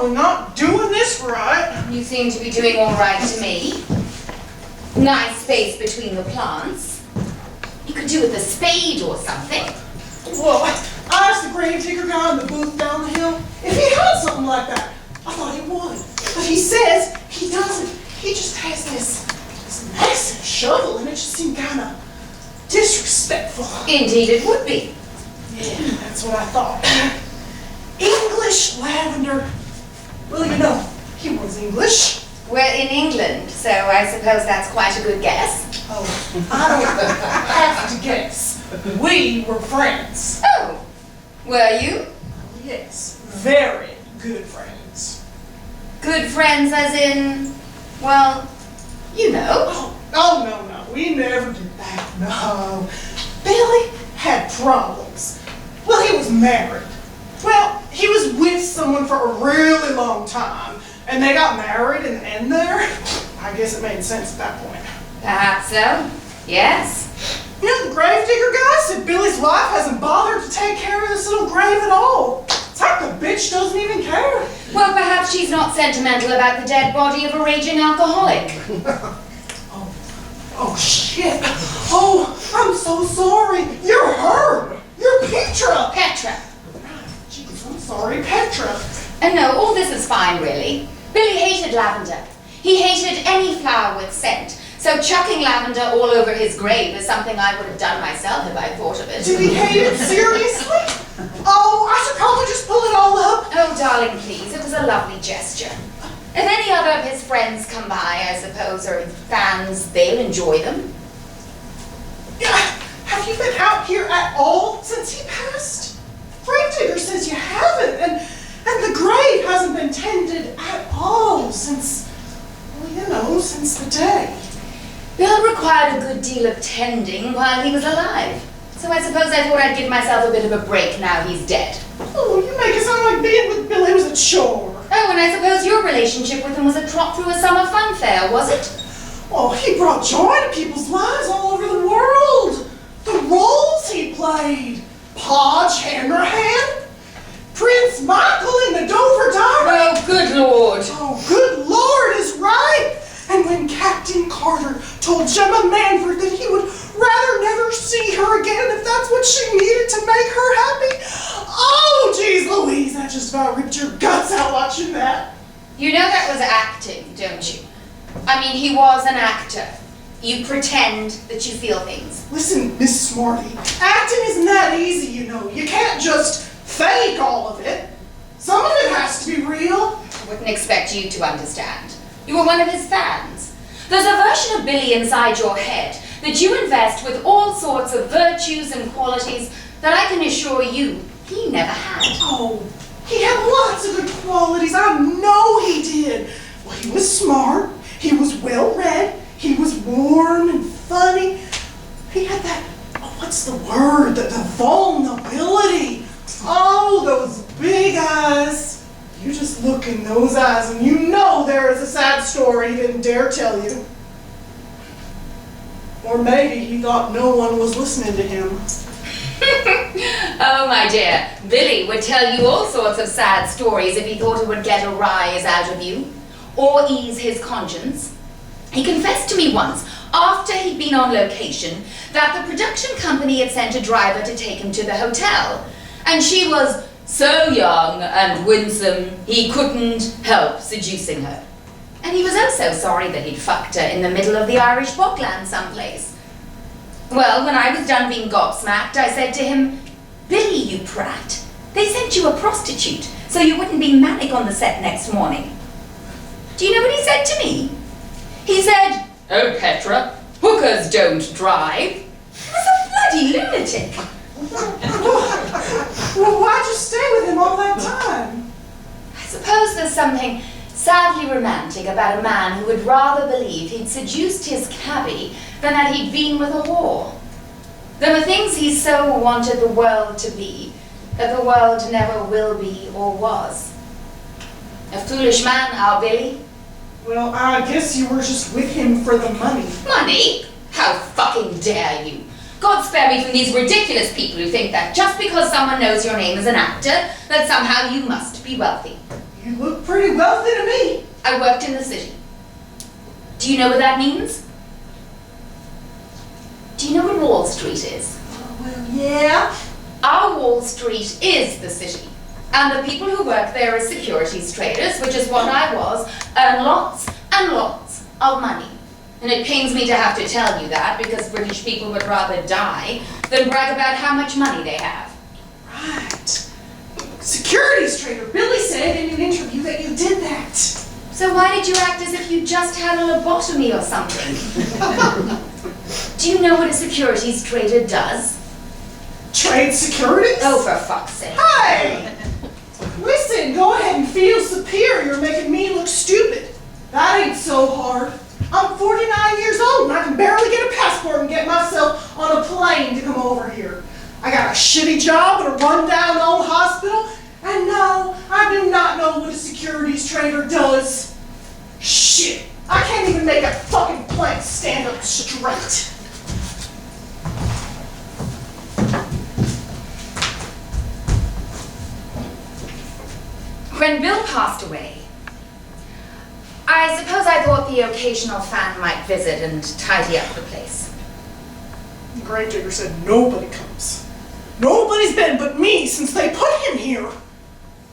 probably not doing this right. You seem to be doing all right to me. Nice space between the plants. You could do with a spade or something. Well, I asked the grave digger guy in the booth down the hill if he had something like that. I thought he would. But he says he doesn't. He just has this massive shovel, and it just seemed kind of disrespectful. Indeed it would be. Yeah, that's what I thought. English lavender. Well, you know, he was English. We're in England, so I suppose that's quite a good guess. Oh, I don't have to guess. We were friends. Oh, were you? Yes, very good friends. Good friends as in, well, you know. Oh, no, we never did that, no. Billy had problems. Well, he was married. Well, he was with someone for a really long time, and they got married and there, I guess it made sense at that point. Perhaps so, yes. You know, the gravedigger guy said Billy's wife hasn't bothered to take care of this little grave at all. It's like the bitch doesn't even care. Well, perhaps she's not sentimental about the dead body of a raging alcoholic. Oh, shit. Oh, I'm so sorry. You're her. You're Petra. Petra. Jeez, I'm sorry, Petra. And no, all this is fine, really. Billy hated lavender. He hated any flower with scent. So chucking lavender all over his grave is something I would have done myself if I thought of it. Did he hate it seriously? Oh, I should probably just pull it all up. Oh, darling, please. It was a lovely gesture. If any other of his friends come by, I suppose, or fans, they'll enjoy them. Yeah, have you been out here at all since he passed? Gravedigger says you haven't, and the grave hasn't been tended at all since, well, you know, since the day. Bill required a good deal of tending while he was alive. So I suppose I thought I'd give myself a bit of a break now he's dead. Oh, you make it sound like being with Billy was a chore. Oh, and I suppose your relationship with him was a trot through a summer fun fair, was it? Oh, he brought joy to people's lives all over the world. The roles he played. Podge Hammerhand, Prince Michael in the Dover Diary. Oh, good Lord. Oh, good Lord is right. And when Captain Carter told Gemma Manford that he would rather never see her again if that's what she needed to make her happy. Oh, geez Louise, that just about ripped your guts out watching that. You know that was acting, don't you? I mean, he was an actor. You pretend that you feel things. Listen, Miss Smarty, acting isn't that easy, you know. You can't just fake all of it. Some of it has to be real. I wouldn't expect you to understand. You were one of his fans. There's a version of Billy inside your head that you invest with all sorts of virtues and qualities that I can assure you he never had. Oh, he had lots of good qualities. I know he did. Well, he was smart. He was well-read. He was warm and funny. He had that, oh, what's the word? The vulnerability. Oh, those big eyes. You just look in those eyes and you know there is a sad story he didn't dare tell you. Or maybe he thought no one was listening to him. Oh, my dear, Billy would tell you all sorts of sad stories if he thought it would get a rise out of you, or ease his conscience. He confessed to me once, after he'd been on location, that the production company had sent a driver to take him to the hotel, and she was so young and winsome he couldn't help seducing her. And he was oh so sorry that he'd fucked her in the middle of the Irish bogland someplace. Well, when I was done being gobsmacked, I said to him, Billy, you prat, they sent you a prostitute so you wouldn't be manic on the set next morning. Do you know what he said to me? He said, oh, Petra, hookers don't drive. He was a bloody lunatic. Well, why'd you stay with him all that time? I suppose there's something sadly romantic about a man who would rather believe he'd seduced his cabbie than that he'd been with a whore. There were things he so wanted the world to be that the world never will be or was. A foolish man, our Billy. Well, I guess you were just with him for the money. Money? How fucking dare you? God spare me from these ridiculous people who think that just because someone knows your name as an actor, that somehow you must be wealthy. You look pretty wealthy to me. I worked in the city. Do you know what that means? Do you know what Wall Street is? Well, yeah. Our Wall Street is the city. And the people who work there as securities traders, which is what I was, earn lots and lots of money. And it pains me to have to tell you that, because British people would rather die than brag about how much money they have. Right. Securities trader Billy said in an interview that you did that. So why did you act as if you just had a lobotomy or something? Do you know what a securities trader does? Trade securities? Oh, for fuck's sake. Hey! Listen, go ahead and feel superior making me look stupid. That ain't so hard. I'm 49 years old and I can barely get a passport and get myself on a plane to come over here. I got a shitty job at a rundown old hospital, and no, I do not know what a securities trader does. Shit, I can't even make a fucking plank stand up straight. When Bill passed away, I suppose I thought the occasional fan might visit and tidy up the place. The gravedigger said nobody comes. Nobody's been but me since they put him here.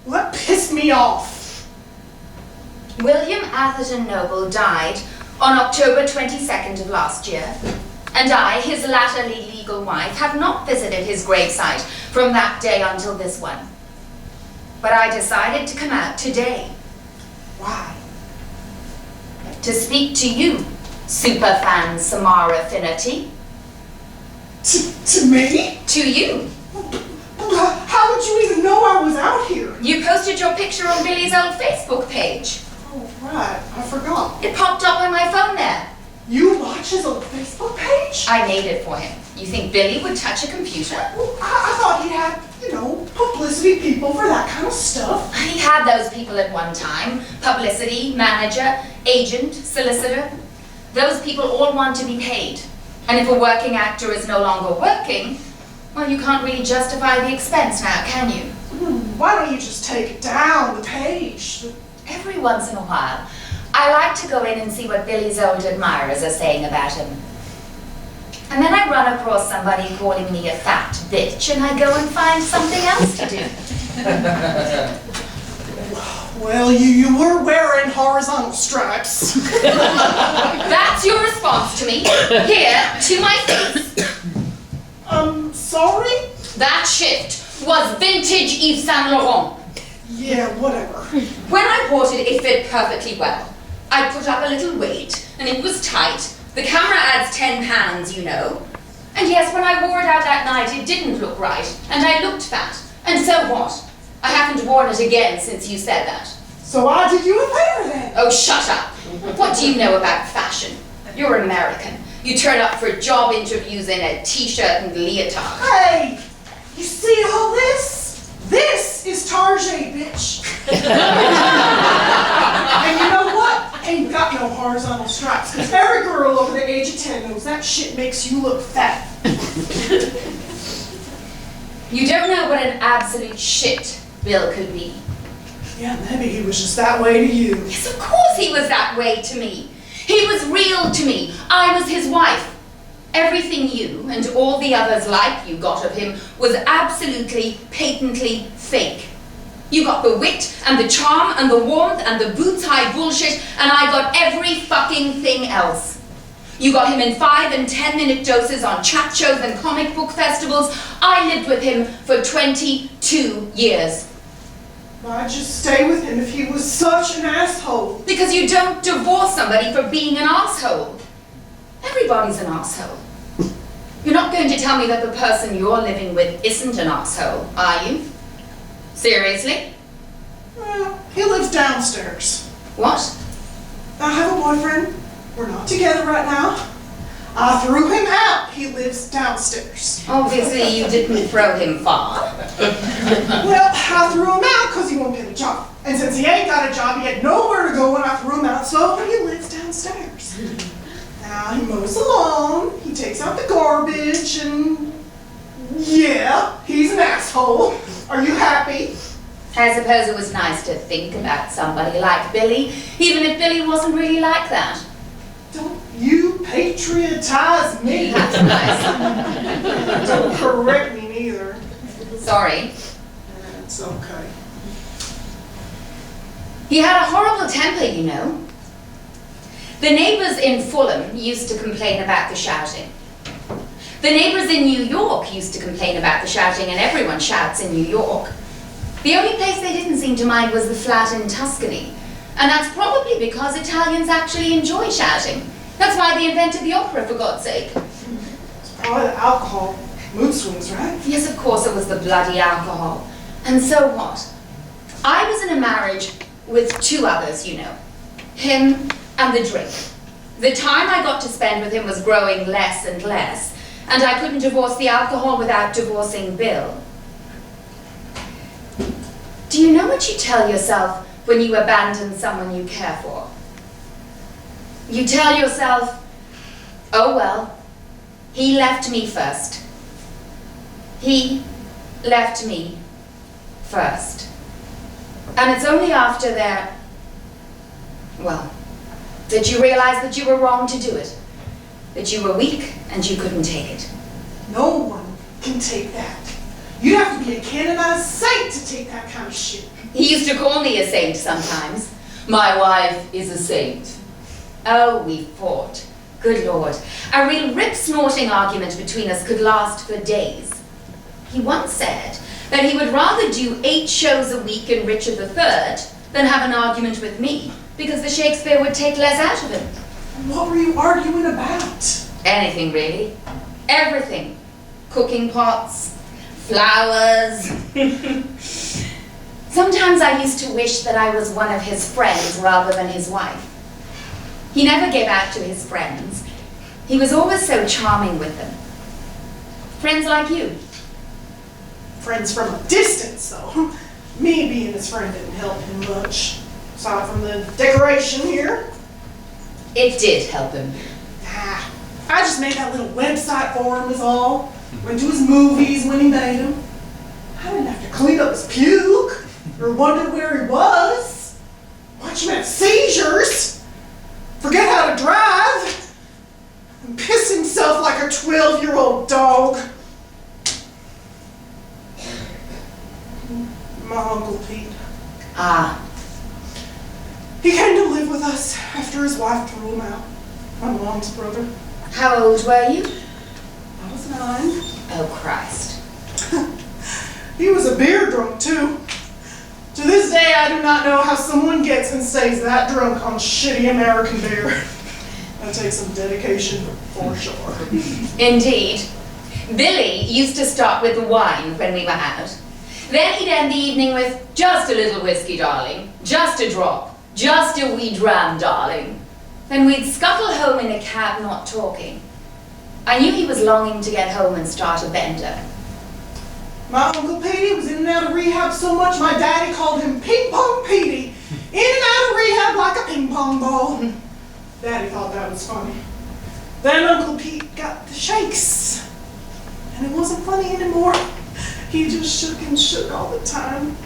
Well, that pissed me off. William Atherton Noble died on October 22nd of last year, and I, his latterly legal wife, have not visited his gravesite from that day until this one. But I decided to come out today. Why? To speak to you, superfan Samara Finity. To me? To you. How would you even know I was out here? You posted your picture on Billy's old Facebook page. Oh, right. I forgot. It popped up on my phone there. You watch his old Facebook page? I made it for him. You think Billy would touch a computer? Well, I thought he had, publicity people for that kind of stuff. He had those people at one time. Publicity, manager, agent, solicitor. Those people all want to be paid. And if a working actor is no longer working, well, you can't really justify the expense now, can you? Why don't you just take it down, the page? Every once in a while, I like to go in and see what Billy's old admirers are saying about him. And then I run across somebody calling me a fat bitch, and I go and find something else to do. Well, you were wearing horizontal stripes. That's your response to me? Here, to my face? Sorry? That shift was vintage Yves Saint Laurent. Yeah, whatever. When I bought it, it fit perfectly well. I put up a little weight, and it was tight. The camera adds 10 pounds, you know. And yes, when I wore it out that night, it didn't look right, and I looked fat. And so what? I haven't worn it again since you said that. So I did you a favor then? Oh, shut up. What do you know about fashion? You're American. You turn up for job interviews in a t-shirt and leotard. Hey, you see all this? This is Tarjay, bitch. And you know what? Ain't got no horizontal stripes, because every girl over the age of 10 knows that shit makes you look fat. You don't know what an absolute shit Bill could be. Yeah, maybe he was just that way to you. Yes, of course he was that way to me. He was real to me. I was his wife. Everything you and all the others like you got of him was absolutely, patently fake. You got the wit and the charm and the warmth and the boots-high bullshit, and I got every fucking thing else. You got him in 5 and 10-minute doses on chat shows and comic book festivals. I lived with him for 22 years. I'd just stay with him if he was such an asshole. Because you don't divorce somebody for being an asshole. Everybody's an asshole. You're not going to tell me that the person you're living with isn't an asshole, are you? Seriously? Well, he lives downstairs. What? I have a boyfriend. We're not together right now. I threw him out. He lives downstairs. Obviously you didn't throw him far. Well, I threw him out because he won't get a job. And since he ain't got a job, he had nowhere to go when I threw him out, so he lives downstairs. Now, he mows the lawn, he takes out the garbage, and yeah, he's an asshole. Are you happy? I suppose it was nice to think about somebody like Billy, even if Billy wasn't really like that. Don't you patriotize me. That's nice. Don't correct me neither. Sorry. It's okay. He had a horrible temper, you know. The neighbors in Fulham used to complain about the shouting. The neighbors in New York used to complain about the shouting, and everyone shouts in New York. The only place they didn't seem to mind was the flat in Tuscany. And that's probably because Italians actually enjoy shouting. That's why they invented the opera, for God's sake. It's probably the alcohol. Mood swings, right? Yes, of course it was the bloody alcohol. And so what? I was in a marriage with two others, you know. Him and the drink. The time I got to spend with him was growing less and less, and I couldn't divorce the alcohol without divorcing Bill. Do you know what you tell yourself when you abandon someone you care for? You tell yourself, oh well, he left me first. He left me first. And it's only after that, well, that you realize that you were wrong to do it. That you were weak and you couldn't take it. No one can take that. You'd have to be a canonized saint to take that kind of shit. He used to call me a saint sometimes. My wife is a saint. Oh, we fought. Good Lord. A real rip-snorting argument between us could last for days. He once said that he would rather do 8 shows a week in Richard III than have an argument with me, because the Shakespeare would take less out of him. What were you arguing about? Anything, really. Everything. Cooking pots, flowers. Sometimes I used to wish that I was one of his friends rather than his wife. He never gave out to his friends. He was always so charming with them. Friends like you. Friends from a distance, though. Me being his friend didn't help him much. Aside from the decoration here. It did help him. I just made that little website for him is all. Went to his movies when he made them. I didn't have to clean up his puke or wonder where he was. Watch him have seizures. Forget how to drive. And piss himself like a 12-year-old dog. My Uncle Pete. Ah. He came to live with us after his wife threw him out. My mom's brother. How old were you? I was 9. Oh, Christ. He was a beer drunk, too. To this day, I do not know how someone gets and stays that drunk on shitty American beer. That takes some dedication, for sure. Indeed. Billy used to start with the wine when we were out. Then he'd end the evening with, just a little whiskey, darling. Just a drop. Just a wee dram, darling. Then we'd scuffle home in a cab, not talking. I knew he was longing to get home and start a bender. My Uncle Petey was in and out of rehab so much my daddy called him Ping Pong Petey. In and out of rehab like a ping pong ball. Daddy thought that was funny. Then Uncle Pete got the shakes. And it wasn't funny anymore. He just shook and shook all the time.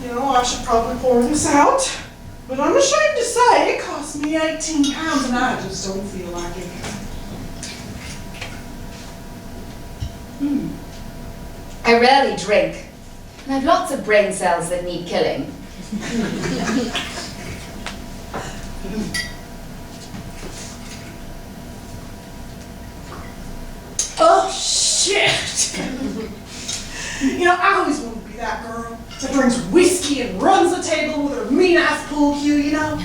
You know, I should probably pour this out. But I'm ashamed to say it cost me 18 pounds and I just don't feel like it. I rarely drink. And I've lots of brain cells that need killing. Oh, shit! You know, I always wanted to be that girl that drinks whiskey and runs the table with her mean-ass pool cue, you know?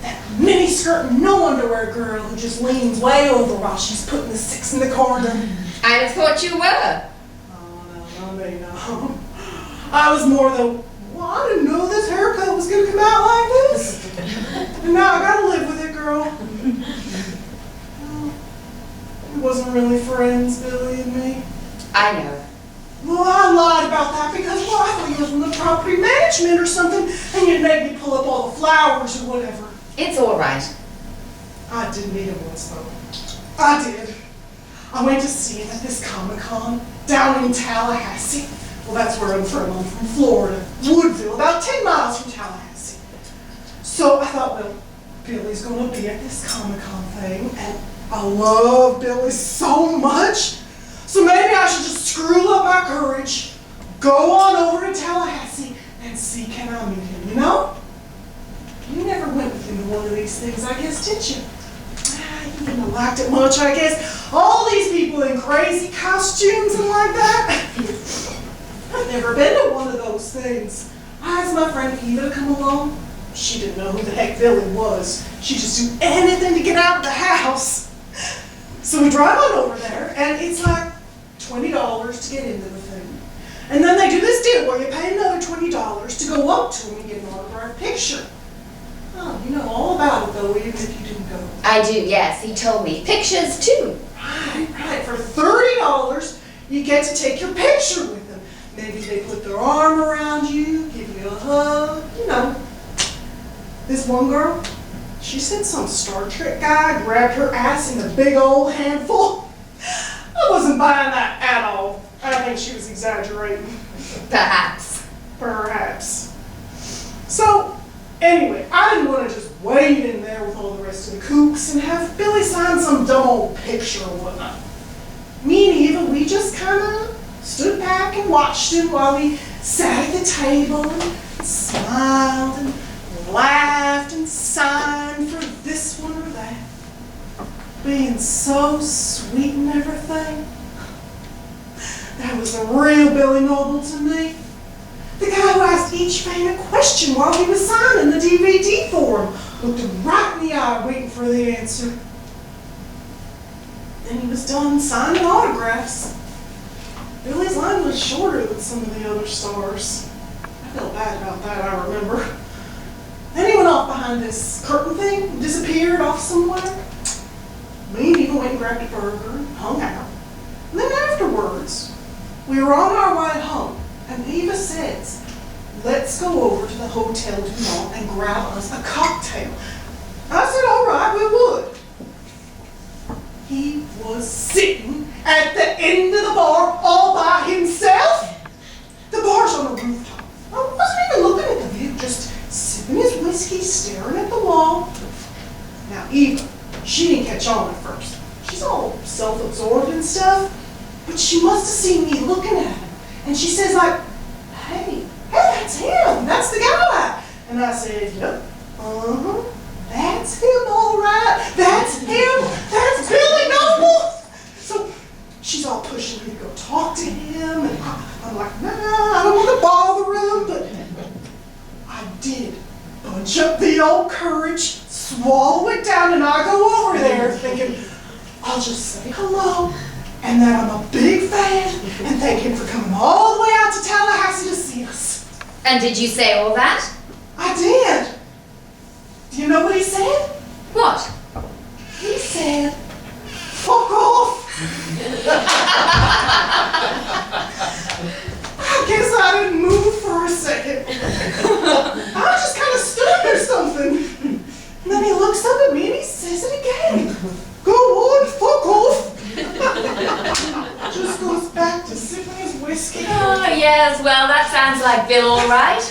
That mini-skirt and no underwear girl who just leans way over while she's putting the 6 in the corner. I'd have thought you were. Oh, no. I was more the, well, I didn't know this haircut was going to come out like this. And now I gotta live with it, girl. Well, we wasn't really friends, Billy and me. I know. Well, I lied about that because, well, I thought you was from the property management or something, and you'd make me pull up all the flowers or whatever. It's all right. I did meet him once, though. I did. I went to see him at this Comic-Con. down in Tallahassee. Well, that's where I'm from. I'm from Florida, Woodville, about 10 miles from Tallahassee. So I thought, well, Billy's going to be at this Comic-Con thing, and I love Billy so much. So maybe I should just screw up my courage, go on over to Tallahassee, and see can I meet him, you know? You never went with him to one of these things, I guess, did you? You wouldn't have liked it much, I guess. All these people in crazy costumes and like that. I've never been to one of those things. I asked my friend Eva to come along. She didn't know who the heck Billy was. She'd just do anything to get out of the house. So we drive on over there, and it's like $20 to get into the thing. And then they do this deal where you pay another $20 to go up to him and get an autographed picture. Oh, you know all about it, though, even if you didn't go. I do, yes. He told me. Pictures, too. Right. For $30, you get to take your picture with them. Maybe they put their arm around you, give you a hug, you know. This one girl, she said some Star Trek guy grabbed her ass in a big old handful. I wasn't buying that at all. I think she was exaggerating. Perhaps. Perhaps. So, anyway, I didn't want to just wait in there with all the rest of the kooks and have Billy sign some dumb old picture or whatnot. Me and Eva, we just kind of stood back and watched him while he sat at the table and smiled and laughed and signed for this one or that. Being so sweet and everything. That was a real Billy Noble to me. The guy who asked each fan a question while he was signing the DVD for him, looked him right in the eye waiting for the answer. Then he was done signing autographs. Billy's line was shorter than some of the other stars. I felt bad about that, I remember. Then he went off behind this curtain thing, disappeared off somewhere. Me and Eva went and grabbed a burger and hung out. And then afterwards, we were on our way home. And Eva says, let's go over to the Hotel du Mont and grab us a cocktail. I said, all right, we would. He was sitting at the end of the bar all by himself. The bar's on a rooftop. I wasn't even looking at the view, just sipping his whiskey, staring at the wall. Now, Eva, she didn't catch on at first. She's all self-absorbed and stuff, but she must have seen me looking at him. And she says like, hey, that's him, that's the guy. And I said, yep, that's him, all right. That's him, that's Billy Noble. So she's all pushing me to go talk to him. And I'm like, nah, I don't want to bother him. But I did bunch up the old courage, swallow it down, and I go over there thinking, I'll just say hello. And that I'm a big fan, and thank him for coming all the way out to Tallahassee to see us. And did you say all that? I did. Do you know what he said? What? He said, fuck off. I guess I didn't move for a second. I just kind of stood there something. And then he looks up at me and he says it again. Go on, fuck off. Just goes back to sipping his whiskey. Oh, yes, well, that sounds like Bill, all right.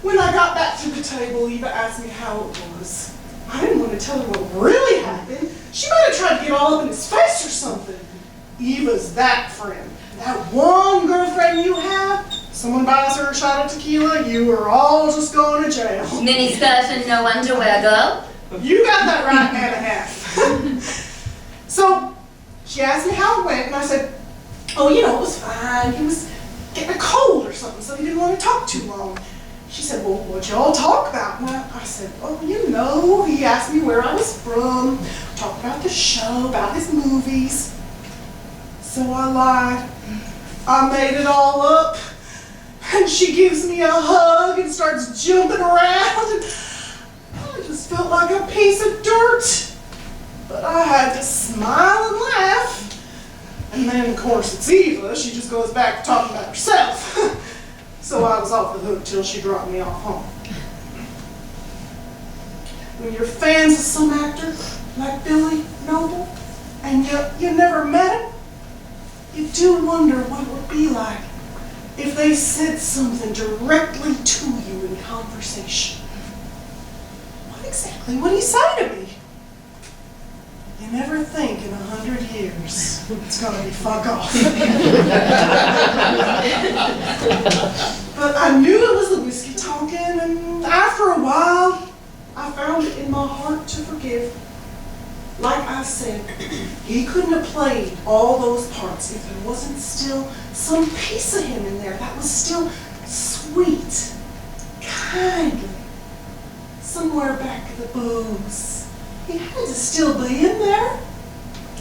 When I got back to the table, Eva asked me how it was. I didn't want to tell her what really happened. She might have tried to get all up in his face or something. Eva's that friend. That one girlfriend you have, someone buys her a shot of tequila, you are all just going to jail. Mini skirt and no underwear, girl. You got that right and a half. So she asked me how it went, and I said, oh, you know, it was fine. He was getting a cold or something, so he didn't want to talk too long. She said, well, what'd y'all talk about? And I said, oh, you know, he asked me where I was from, talked about the show, about his movies. So I lied. I made it all up. And she gives me a hug and starts jumping around. And I just felt like a piece of dirt. But I had to smile and laugh. And then, of course, it's Eva. She just goes back to talking about herself. So I was off the hook till she dropped me off home. When you're fans of some actor, like Billy Noble, and you never met him, you do wonder what it would be like if they said something directly to you in conversation. What exactly would he say to me? You never think in 100 years it's gonna be fuck off. But I knew it was the whiskey talking, and after a while, I found it in my heart to forgive. Like I said, he couldn't have played all those parts if there wasn't still some piece of him in there that was still sweet, kindly, somewhere back of the booze. He had to still be in there.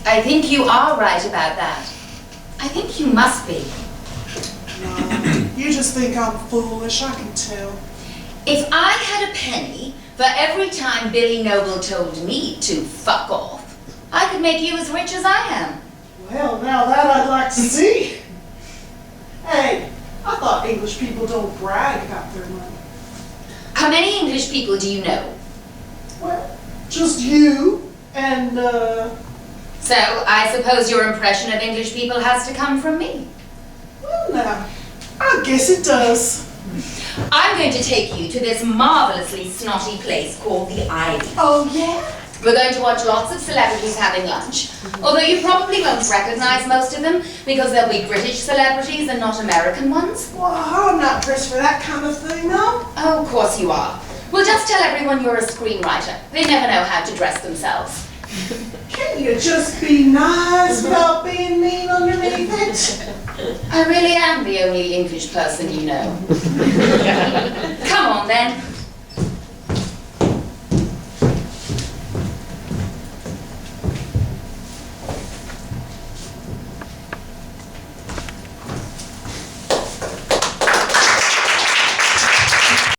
I think you are right about that. I think you must be. No, you just think I'm foolish, I can tell. If I had a penny for every time Billy Noble told me to fuck off, I could make you as rich as I am. Well, now that I'd like to see. Hey, I thought English people don't brag about their money. How many English people do you know? Well, just you and, So I suppose your impression of English people has to come from me. well now, I guess it does. I'm going to take you to this marvelously snotty place called the Ivy. Oh, yeah? We're going to watch lots of celebrities having lunch, although you probably won't recognize most of them because they'll be British celebrities and not American ones. Well, I'm not pressed for that kind of thing, though. Oh, of course you are. We'll just tell everyone you're a screenwriter. They never know how to dress themselves. Can't you just be nice without being mean underneath it? I really am the only English person you know. Come on then.